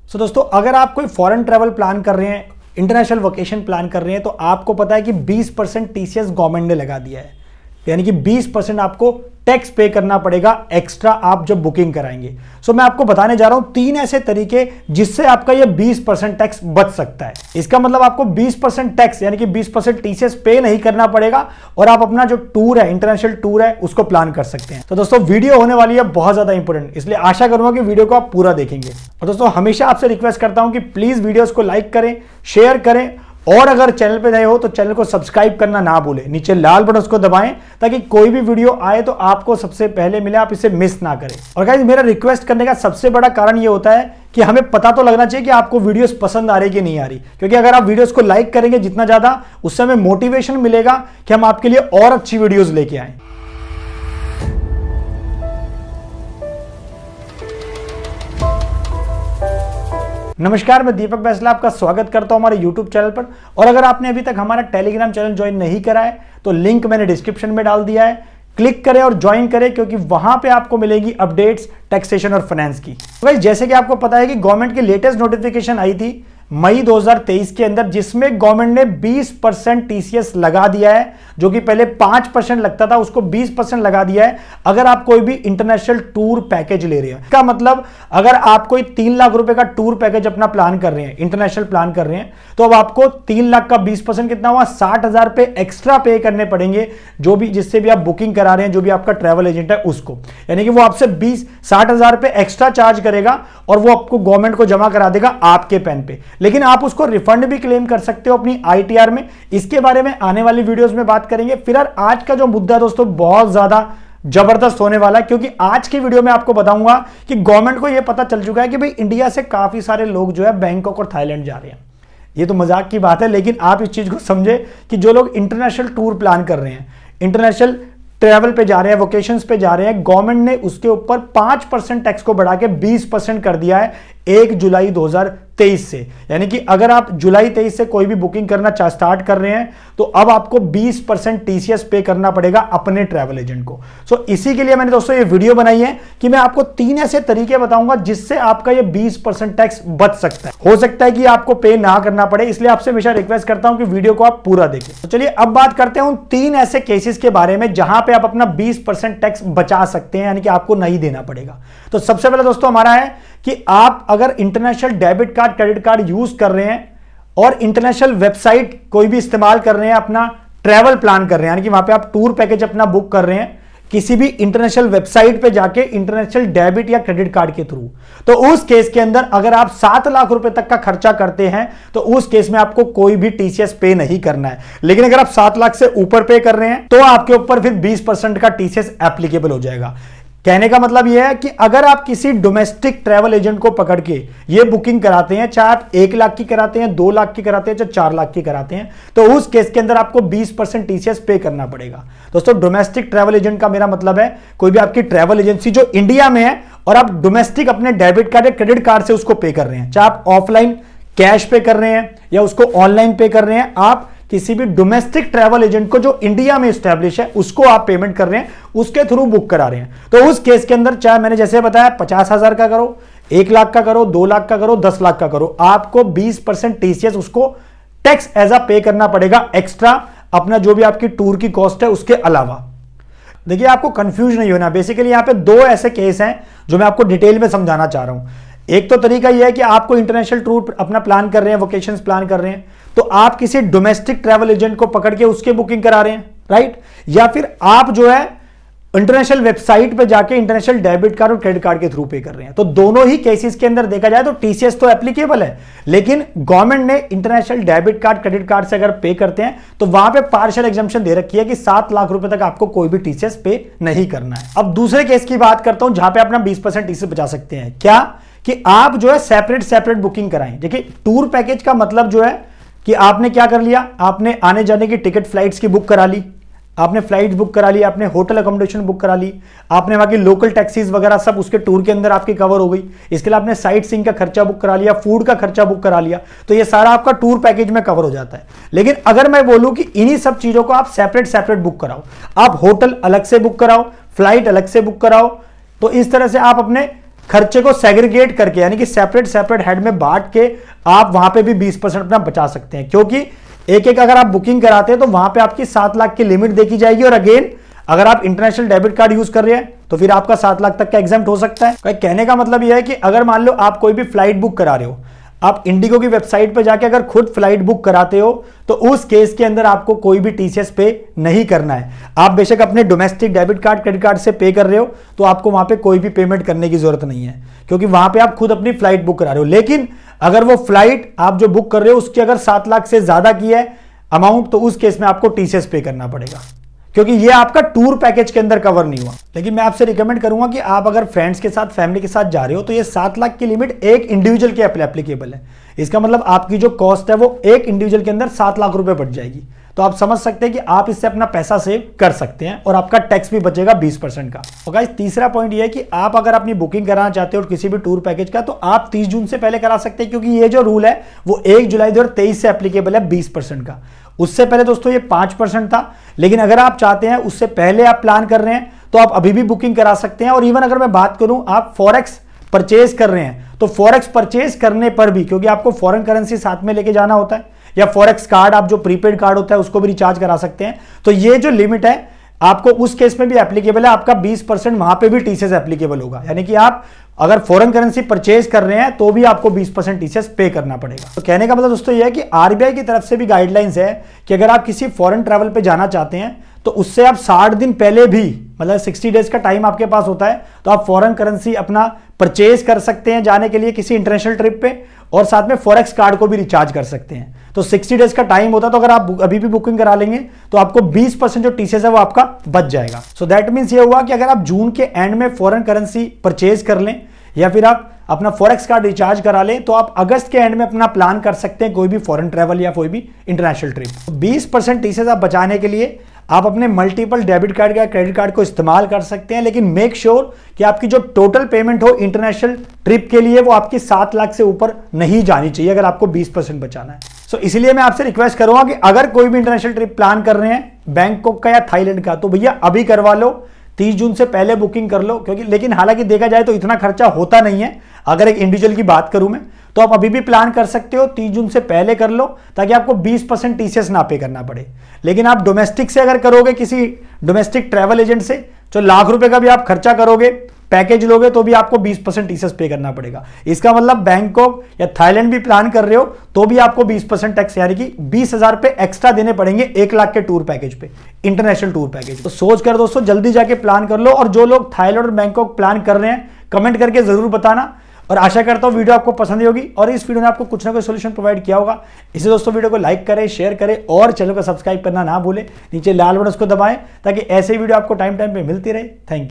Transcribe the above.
सो दोस्तों, अगर आप कोई फॉरेन ट्रैवल प्लान कर रहे हैं, इंटरनेशनल वेकेशन प्लान कर रहे हैं, तो आपको पता है कि 20% टीसीएस गवर्नमेंट ने लगा दिया है, यानी कि 20% आपको टैक्स पे करना पड़ेगा एक्स्ट्रा आप जब बुकिंग कराएंगे। सो मैं आपको बताने जा रहा हूं 3 ऐसे तरीके जिससे आपका ये 20% टैक्स बच सकता है। इसका मतलब आपको 20% टैक्स यानी कि 20% टीसीएस पे नहीं करना पड़ेगा और आप अपना जो टूर है, इंटरनेशनल टूर है, उसको प्लान कर सकते हैं। तो दोस्तों, वीडियो होने वाली है बहुत ज्यादा इंपॉर्टेंट, इसलिए आशा करूंगा कि वीडियो को आप पूरा देखेंगे। और दोस्तों, हमेशा आपसे रिक्वेस्ट करता हूं कि प्लीज वीडियोस को लाइक करें, शेयर करें और अगर चैनल पे नए हो तो चैनल को सब्सक्राइब करना ना भूलें। नीचे लाल बटन उसको दबाएं ताकि कोई भी वीडियो आए तो आपको सबसे पहले मिले, आप इसे मिस ना करें। और गाइस, मेरा रिक्वेस्ट करने का सबसे बड़ा कारण ये होता है कि हमें पता तो लगना चाहिए कि आपको वीडियोस पसंद आ रही कि नहीं आ रही, क्योंकि अगर आप वीडियोस को लाइक करेंगे जितना ज्यादा, उससे हमें मोटिवेशन मिलेगा कि हम आपके लिए और अच्छी वीडियोज लेके आए। नमस्कार, मैं दीपक बैसला आपका स्वागत करता हूं हमारे YouTube चैनल पर। और अगर आपने अभी तक हमारा टेलीग्राम चैनल ज्वाइन नहीं करा है तो लिंक मैंने डिस्क्रिप्शन में डाल दिया है, क्लिक करें और ज्वाइन करें, क्योंकि वहां पे आपको मिलेगी अपडेट्स टैक्सेशन और फाइनेंस की। तो गाइस, जैसे कि आपको पता है कि गवर्नमेंट की लेटेस्ट नोटिफिकेशन आई थी मई 2023 के अंदर, जिसमें गवर्नमेंट ने 20% टीसीएस लगा दिया है, जो कि पहले 5% लगता था, उसको 20% लगा दिया है अगर आप कोई भी इंटरनेशनल टूर पैकेज ले रहे हैं। इसका मतलब अगर आप कोई 3 लाख रुपए का टूर पैकेज अपना प्लान कर रहे हैं, इंटरनेशनल प्लान कर रहे हैं, तो अब आपको 3 लाख का 20% कितना हुआ, 60,000 पे एक्स्ट्रा पे करने पड़ेंगे, जो भी जिससे भी आप बुकिंग करा रहे हैं, जो भी आपका ट्रैवल एजेंट है उसको, यानी कि वो आपसे 60,000 पे एक्स्ट्रा चार्ज करेगा और वो आपको गवर्नमेंट को जमा करा देगा आपके पेन पे। लेकिन आप उसको रिफंड भी क्लेम कर सकते हो अपनी आईटीआर में। इसके बारे में आने वाली वीडियोस में बात करेंगे। फिर आज का जो मुद्दा दोस्तों बहुत ज्यादा जबरदस्त होने वाला है, क्योंकि आज की वीडियो में आपको बताऊंगा कि गवर्नमेंट को यह पता चल चुका है कि भाई इंडिया से काफी सारे लोग जो है बैंकॉक और थाईलैंड जा रहे हैं। ये तो मजाक की बात है, लेकिन आप इस चीज को समझे कि जो लोग इंटरनेशनल टूर प्लान कर रहे हैं, इंटरनेशनल ट्रैवल पे जा रहे हैं, वोकेशंस पे जा रहे हैं, गवर्नमेंट ने उसके ऊपर 5% टैक्स को बढ़ा के 20% कर दिया है 1 जुलाई 2023 से। यानी कि अगर आप जुलाई 23 से कोई भी बुकिंग करना स्टार्ट कर रहे हैं तो अब आपको 20% टीसीएस पे करना पड़ेगा अपने ट्रैवल एजेंट को। सो इसी के लिए मैंने दोस्तों ये वीडियो बनाई है कि मैं आपको 3 ऐसे तरीके बताऊंगा जिससे आपका ये 20% टैक्स बच सकता है। हो सकता है कि आपको पे ना करना पड़े, इसलिए आपसे हमेशा रिक्वेस्ट करता हूं कि वीडियो को आप पूरा देखें। तो चलिए अब बात करते हैं उन 3 ऐसे केसेस के बारे में जहां पे आप अपना 20% टैक्स बचा सकते हैं, यानी कि आपको नहीं देना पड़ेगा। तो सबसे पहले दोस्तों हमारा है कि आप अगर international debit card, credit card use कर रहे हैं और इंटरनेशनल वेबसाइट कोई भी इस्तेमाल कर रहे हैं, अपना ट्रैवल प्लान कर रहे हैं, यानी कि वहां पे आप टूर पैकेज अपना बुक कर रहे हैं किसी भी इंटरनेशनल वेबसाइट पे जाके इंटरनेशनल डेबिट या क्रेडिट कार्ड के थ्रू, तो उस केस के अंदर अगर आप 7 लाख रुपए तक का खर्चा करते हैं तो उस केस में आपको कोई भी टीसीएस पे नहीं करना है। लेकिन अगर आप 7 लाख से ऊपर पे कर रहे हैं तो आपके ऊपर फिर 20% का टीसीएस एप्लीकेबल हो जाएगा। कहने का मतलब यह है कि अगर आप किसी डोमेस्टिक ट्रैवल एजेंट को पकड़ के ये बुकिंग कराते हैं, चाहे आप 1 लाख की कराते हैं, 2 लाख की कराते हैं, चाहे 4 लाख की कराते हैं, तो उस केस के अंदर आपको 20% टीसीएस पे करना पड़ेगा। दोस्तों, डोमेस्टिक ट्रैवल एजेंट का मेरा मतलब है कोई भी आपकी ट्रैवल एजेंसी जो इंडिया में है और आप डोमेस्टिक अपने डेबिट कार्ड या क्रेडिट कार्ड से उसको पे कर रहे हैं, चाहे आप ऑफलाइन कैश पे कर रहे हैं या उसको ऑनलाइन पे कर रहे हैं, आप किसी भी डोमेस्टिक ट्रैवल एजेंट को जो इंडिया में स्टैब्लिश है उसको आप पेमेंट कर रहे हैं, उसके थ्रू बुक करा रहे हैं, तो उस केस के अंदर चाहे मैंने जैसे बताया 50,000 का करो, 1 लाख का करो, 2 लाख का करो, 10 लाख का करो, आपको 20% टीसीएस उसको टैक्स एज अ पे करना पड़ेगा एक्स्ट्रा, अपना जो भी आपकी टूर की कॉस्ट है उसके अलावा। देखिए, आपको कंफ्यूज नहीं होना। बेसिकली यहां पे 2 ऐसे केस हैं जो मैं आपको डिटेल में समझाना चाह रहा हूं। एक तो तरीका यह है कि आपको इंटरनेशनल टूर अपना प्लान कर रहे हैं, वोकेशंस प्लान कर रहे हैं, तो आप किसी डोमेस्टिक ट्रैवल एजेंट को पकड़ के उसके बुकिंग करा रहे हैं, राइट? या फिर आप जो है इंटरनेशनल वेबसाइट पे जाके इंटरनेशनल डेबिट कार्ड और क्रेडिट कार्ड के थ्रू पे कर रहे हैं। तो दोनों ही केसेस के अंदर देखा जाए तो टीसीएस तो एप्लीकेबल है, लेकिन गवर्नमेंट ने international debit card, credit card से अगर पे करते हैं तो वहां पे पार्शियल एग्जम्पशन दे रखी है कि 7 लाख रुपए तक आपको कोई भी टीसीएस पे नहीं करना है। अब दूसरे केस की बात करता हूं जहां पे अपना 20% टीसीएस बचा सकते हैं। क्या कि आप जो है सेपरेट बुकिंग कराएं। देखिए, टूर पैकेज का मतलब जो है कि आपने क्या कर लिया, आपने आने जाने की टिकट फ्लाइट्स की बुक करा ली, आपने फ्लाइट बुक करा ली, आपने होटल अकोमोडेशन बुक करा ली, आपने वहां की लोकल टैक्सीज वगैरह सब उसके टूर के अंदर आपकी कवर हो गई। इसके लिए आपने साइट सीइंग का खर्चा बुक करा लिया, फूड का खर्चा बुक करा लिया, तो ये सारा आपका टूर पैकेज में कवर हो जाता है। लेकिन अगर मैं बोलूं कि इन्हीं सब चीजों को आप सेपरेट बुक कराओ, आप होटल अलग से बुक कराओ, फ्लाइट अलग से बुक कराओ, तो इस तरह से आप अपने खर्चे को सेग्रीगेट करके यानी कि सेपरेट सेपरेट हेड में बांट के आप वहां पे भी 20% अपना बचा सकते हैं, क्योंकि एक एक अगर आप बुकिंग कराते हैं तो वहां पे आपकी 7 लाख की लिमिट देखी जाएगी। और अगेन अगर आप इंटरनेशनल डेबिट कार्ड यूज कर रहे हैं तो फिर आपका 7 लाख तक का एग्जाम्प्ट हो सकता है। कहने का मतलब यह है कि अगर मान लो आप कोई भी फ्लाइट बुक करा रहे हो, आप इंडिगो की वेबसाइट पर जाके अगर खुद फ्लाइट बुक कराते हो तो उस केस के अंदर आपको कोई भी टीसीएस पे नहीं करना है। आप बेशक अपने domestic debit card credit card से पे कर रहे हो तो आपको वहां पे कोई भी पेमेंट करने की जरूरत नहीं है, क्योंकि वहां पे आप खुद अपनी फ्लाइट बुक करा रहे हो। लेकिन अगर वो फ्लाइट आप जो बुक कर रहे हो उसकी अगर 7 लाख से ज्यादा की है अमाउंट, तो उस केस में आपको टीसीएस पे करना पड़ेगा, क्योंकि ये आपका टूर पैकेज के अंदर कवर नहीं हुआ। लेकिन मैं आपसे रिकमेंड करूंगा कि आप अगर फ्रेंड्स के साथ फैमिली के साथ जा रहे हो तो ये 7 लाख की लिमिट एक इंडिविजुअल के एप्लीकेबल है। इसका मतलब आपकी जो कॉस्ट है वो एक इंडिविजुअल के अंदर 7 लाख रुपए बढ़ जाएगी। तो आप समझ सकते हैं कि आप इससे अपना पैसा सेव कर सकते हैं और आपका टैक्स भी बचेगा 20% का। तो गाइस तीसरा पॉइंट ये है कि आप अगर अपनी बुकिंग कराना चाहते हो किसी भी टूर पैकेज का तो आप 30 जून से पहले करा सकते हैं, क्योंकि ये जो रूल है वो 1 जुलाई 2023 से एप्लीकेबल है 20% का। उससे पहले दोस्तों ये 5% था, लेकिन अगर आप चाहते हैं उससे पहले आप प्लान कर रहे हैं तो आप अभी भी बुकिंग करा सकते हैं। और इवन अगर मैं बात करूं आप फॉरेक्स परचेज कर रहे हैं तो फॉरेक्स परचेज करने पर भी, क्योंकि आपको फॉरेन करेंसी साथ में लेके जाना होता है, या फॉरेक्स कार्ड आप जो प्रीपेड कार्ड होता है उसको भी रिचार्ज करा सकते हैं, तो ये जो लिमिट है आपको उस केस में भी एप्लीकेबल है। आपका 20% वहां पे भी टीसीएस एप्लीकेबल होगा, यानी कि आप अगर फॉरेन करेंसी परचेज कर रहे हैं तो भी आपको 20% टीसीएस पे करना पड़ेगा। तो कहने का मतलब दोस्तों ये है कि आरबीआई की तरफ से भी गाइडलाइंस है कि अगर आप किसी फॉरेन ट्रैवल पे जाना चाहते हैं तो उससे आप 60 दिन पहले भी, मतलब 60 डेज का टाइम आपके पास होता है, तो आप फॉरेन करेंसी अपना परचेज कर सकते हैं जाने के लिए किसी इंटरनेशनल ट्रिप पे, और साथ में फॉरेक्स कार्ड को भी रिचार्ज कर सकते हैं। तो 60 डेज का टाइम होता है, तो अगर आप अभी भी बुकिंग करा लेंगे तो आपको 20% जो टीसीएस है वो आपका बच जाएगा। सो दैट मीन्स ये हुआ कि अगर आप जून के एंड में फॉरेन करेंसी परचेज कर लें या फिर आप अपना फॉरेक्स कार्ड रिचार्ज करा लें तो आप अगस्त के एंड में अपना प्लान कर सकते हैं कोई भी फॉरेन ट्रैवल या कोई भी इंटरनेशनल ट्रिप। 20% टीसीएस आप बचाने के लिए आप अपने मल्टीपल डेबिट कार्ड या क्रेडिट कार्ड को इस्तेमाल कर सकते हैं, लेकिन मेक श्योर कि आपकी जो टोटल पेमेंट हो इंटरनेशनल ट्रिप के लिए वो आपकी 7 लाख से ऊपर नहीं जानी चाहिए अगर आपको 20% बचाना है। सो इसलिए मैं आपसे रिक्वेस्ट करूंगा कि अगर कोई भी इंटरनेशनल ट्रिप प्लान कर रहे हैं बैंकॉक का या थाईलैंड का, तो भैया अभी करवा लो, 30 जून से पहले बुकिंग कर लो, क्योंकि लेकिन हालांकि देखा जाए तो इतना खर्चा होता नहीं है। अगर एक इंडिविजुअल की बात करूं मैं तो आप अभी भी प्लान कर सकते हो, 30 जून से पहले कर लो ताकि आपको 20% टीसीएस ना पे करना पड़े। लेकिन आप डोमेस्टिक से अगर करोगे किसी डोमेस्टिक ट्रैवल एजेंट से, तो लाख रुपए का भी आप खर्चा करोगे, पैकेज लोगे तो भी आपको 20% टीसीएस पे करना पड़ेगा। इसका मतलब बैंकॉक या थाईलैंड भी प्लान कर रहे हो तो भी आपको 20% टैक्स यानी कि 20,000 रुपए एक्स्ट्रा देने पड़ेंगे 1 लाख के टूर पैकेज पे, इंटरनेशनल टूर पैकेज। तो सोच कर दोस्तों जल्दी जाके प्लान कर लो। और जो लोग थाईलैंड और बैंकॉक प्लान कर रहे हैं कमेंट करके जरूर बताना, और आशा करता हूं वीडियो आपको पसंद होगी और इस वीडियो ने आपको कुछ ना कुछ सॉल्यूशन प्रोवाइड किया होगा। इसे दोस्तों वीडियो को लाइक करें, शेयर करें और चैनल को सब्सक्राइब करना ना भूलें। नीचे लाल बटन उसको दबाएं ताकि ऐसे वीडियो आपको टाइम टाइम पे मिलती रहे। Thank you.